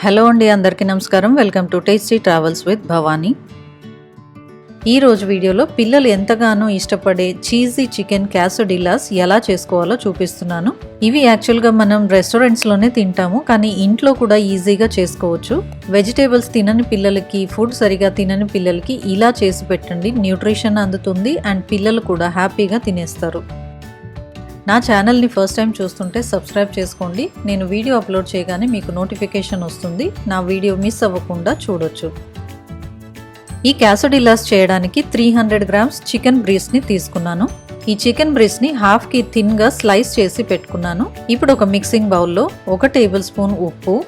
Hello అండి, అందరికీ నమస్కారం. Welcome to tasty travels with Bhavani. ఈరోజు వీడియోలో పిల్లలు ఎంతగానో ఇష్టపడే చీజీ చికెన్ క్యాసోడిల్లాస్ ఎలా చేసుకోవాలో చూపిస్తున్నాను. ఇవి యాక్చువల్గా మనం రెస్టారెంట్స్లోనే తింటాము, కానీ ఇంట్లో కూడా ఈజీగా చేసుకోవచ్చు. వెజిటేబుల్స్ తినని పిల్లలకి, ఫుడ్ సరిగా తినని పిల్లలకి ఇలా చేసి పెట్టండి. న్యూట్రిషన్ అందుతుంది అండ్ పిల్లలు కూడా హ్యాపీగా తినేస్తారు. నా ఛానల్ని ఫస్ట్ టైం చూస్తుంటే సబ్స్క్రైబ్ చేసుకోండి. నేను వీడియో అప్లోడ్ చేయగానే మీకు నోటిఫికేషన్ వస్తుంది. నా వీడియో మిస్ అవ్వకుండా చూడొచ్చు. ఈ క్యాసోడిల్లాస్ చేయడానికి 300 గ్రామ్స్ చికెన్ బ్రీస్ని తీసుకున్నాను. ఈ చికెన్ బ్రీస్ని హాఫ్కి థిన్గా స్లైస్ చేసి పెట్టుకున్నాను. ఇప్పుడు ఒక మిక్సింగ్ బౌల్లో 1 టేబుల్ స్పూన్ ఉప్పు,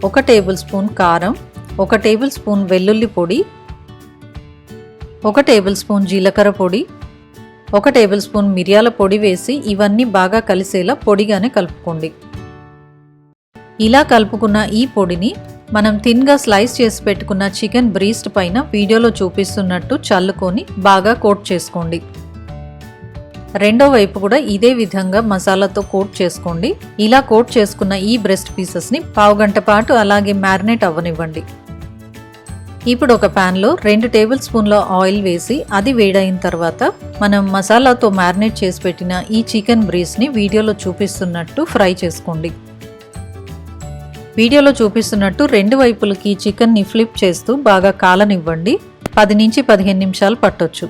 1 టేబుల్ స్పూన్ కారం, 1 టేబుల్ స్పూన్ వెల్లుల్లి పొడి, 1 టేబుల్ స్పూన్ జీలకర్ర పొడి, 1 టేబుల్ స్పూన్ మిరియాల పొడి వేసి ఇవన్నీ బాగా కలిసేలా పొడిగానే కలుపుకోండి. ఇలా కలుపుకున్న ఈ పొడిని మనం థిన్గా స్లైస్ చేసి పెట్టుకున్న చికెన్ బ్రీస్ట్ పైన వీడియోలో చూపిస్తున్నట్టు చల్లుకొని బాగా కోట్ చేసుకోండి. రెండో వైపు కూడా ఇదే విధంగా మసాలాతో కోట్ చేసుకోండి. ఇలా కోట్ చేసుకున్న ఈ బ్రెస్ట్ పీసెస్ని పావు గంట పాటు అలాగే మ్యారినేట్ అవ్వనివ్వండి. ఇప్పుడు ఒక ప్యాన్లో 2 టేబుల్ స్పూన్ల ఆయిల్ వేసి అది వేడైన తర్వాత మనం మసాలాతో మ్యారినేట్ చేసి పెట్టిన ఈ చికెన్ బ్రీస్ని వీడియోలో చూపిస్తున్నట్టు ఫ్రై చేసుకోండి. వీడియోలో చూపిస్తున్నట్టు 2 వైపులకి చికెన్ని ఫ్లిప్ చేస్తూ బాగా కాలనివ్వండి. 10 నుంచి 15 నిమిషాలు పట్టొచ్చు.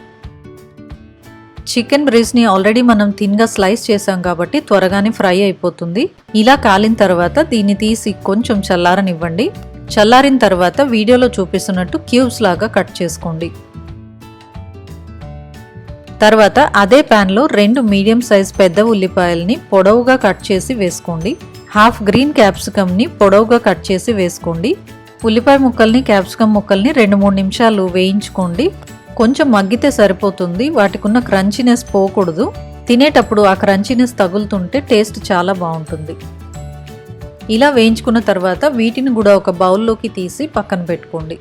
చికెన్ బ్రీస్ని ఆల్రెడీ మనం థిన్గా స్లైస్ చేసాం కాబట్టి త్వరగానే ఫ్రై అయిపోతుంది. ఇలా కాలిన తర్వాత దీన్ని తీసి కొంచెం చల్లారనివ్వండి. చల్లారిన తర్వాత వీడియోలో చూపిస్తున్నట్టు క్యూబ్స్ లాగా కట్ చేసుకోండి. తర్వాత అదే ప్యాన్లో 2 మీడియం సైజ్ పెద్ద ఉల్లిపాయల్ని పొడవుగా కట్ చేసి వేసుకోండి. హాఫ్ గ్రీన్ క్యాప్సికమ్ని పొడవుగా కట్ చేసి వేసుకోండి. ఉల్లిపాయ ముక్కల్ని, క్యాప్సికమ్ ముక్కల్ని 2-3 నిమిషాలు వేయించుకోండి. కొంచెం మగ్గితే సరిపోతుంది. వాటికున్న క్రంచీనెస్ పోకూడదు. తినేటప్పుడు ఆ క్రంచీనెస్ తగులుతుంటే టేస్ట్ చాలా బాగుంటుంది. ఇలా వేయించుకున్న తర్వాత వీటిని కూడా ఒక బౌల్లోకి తీసి పక్కన పెట్టుకోండి.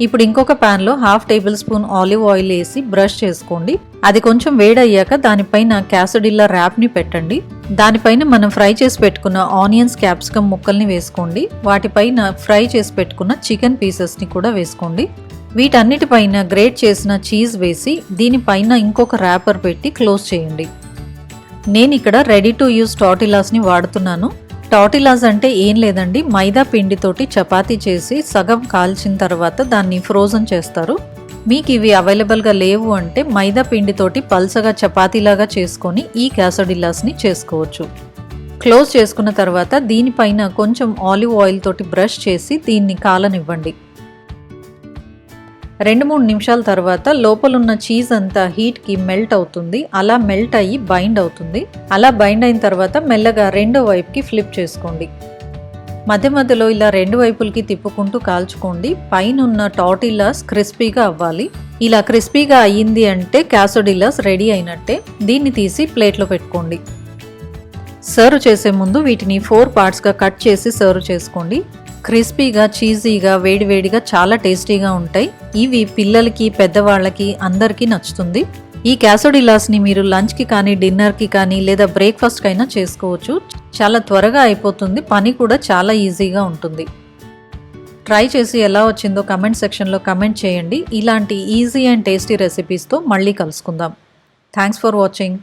ఇప్పుడు ఇంకొక ప్యాన్లో 1/2 టేబుల్ స్పూన్ ఆలివ్ ఆయిల్ వేసి బ్రష్ చేసుకోండి. అది కొంచెం వేడయ్యాక దానిపైన క్యాసోడిల్లా ర్యాప్ని పెట్టండి. దానిపైన మనం ఫ్రై చేసి పెట్టుకున్న ఆనియన్స్, క్యాప్సికమ్ ముక్కల్ని వేసుకోండి. వాటిపైన ఫ్రై చేసి పెట్టుకున్న చికెన్ పీసెస్ని కూడా వేసుకోండి. వీటన్నిటిపైన గ్రేట్ చేసిన చీజ్ వేసి దీనిపైన ఇంకొక ర్యాపర్ పెట్టి క్లోజ్ చేయండి. నేను ఇక్కడ రెడీ టు యూజ్ టార్టిల్లాస్ని వాడుతున్నాను. టార్టిల్లాస్ అంటే ఏం లేదండి, మైదా పిండితోటి చపాతీ చేసి సగం కాల్చిన తర్వాత దాన్ని ఫ్రోజన్ చేస్తారు. మీకు ఇవి అవైలబుల్గా లేవు అంటే మైదా పిండితోటి పల్సగా చపాతీలాగా చేసుకొని ఈ క్యాసోడిల్లాస్ని చేసుకోవచ్చు. క్లోజ్ చేసుకున్న తర్వాత దీనిపైన కొంచెం ఆలివ్ ఆయిల్ తోటి బ్రష్ చేసి దీన్ని కాలనివ్వండి. 2-3 నిమిషాల తర్వాత లోపలున్న చీజ్ అంతా హీట్కి మెల్ట్ అవుతుంది. అలా మెల్ట్ అయ్యి బైండ్ అవుతుంది. అలా బైండ్ అయిన తర్వాత మెల్లగా రెండో వైపుకి ఫ్లిప్ చేసుకోండి. మధ్య మధ్యలో ఇలా 2 వైపులకి తిప్పుకుంటూ కాల్చుకోండి. పైన ఉన్న టార్టిల్లాస్ క్రిస్పీగా అవ్వాలి. ఇలా క్రిస్పీగా అయ్యింది అంటే క్యాసోడిల్లాస్ రెడీ అయినట్టే. దీన్ని తీసి ప్లేట్లో పెట్టుకోండి. సర్వ్ చేసే ముందు వీటిని 4 పార్ట్స్గా కట్ చేసి సర్వ్ చేసుకోండి. క్రిస్పీగా, చీజీగా, వేడివేడిగా చాలా టేస్టీగా ఉంటాయి. ఇవి పిల్లలకి, పెద్దవాళ్ళకి అందరికీ నచ్చుతుంది. ఈ క్యాసోడిల్లాస్ని మీరు లంచ్కి కానీ, డిన్నర్కి కానీ లేదా బ్రేక్ఫాస్ట్కి అయినా చేసుకోవచ్చు. చాలా త్వరగా అయిపోతుంది. పని కూడా చాలా ఈజీగా ఉంటుంది. ట్రై చేసి ఎలా వచ్చిందో కమెంట్ సెక్షన్లో కమెంట్ చేయండి. ఇలాంటి ఈజీ అండ్ టేస్టీ రెసిపీస్తో మళ్ళీ కలుసుకుందాం. Thanks for watching.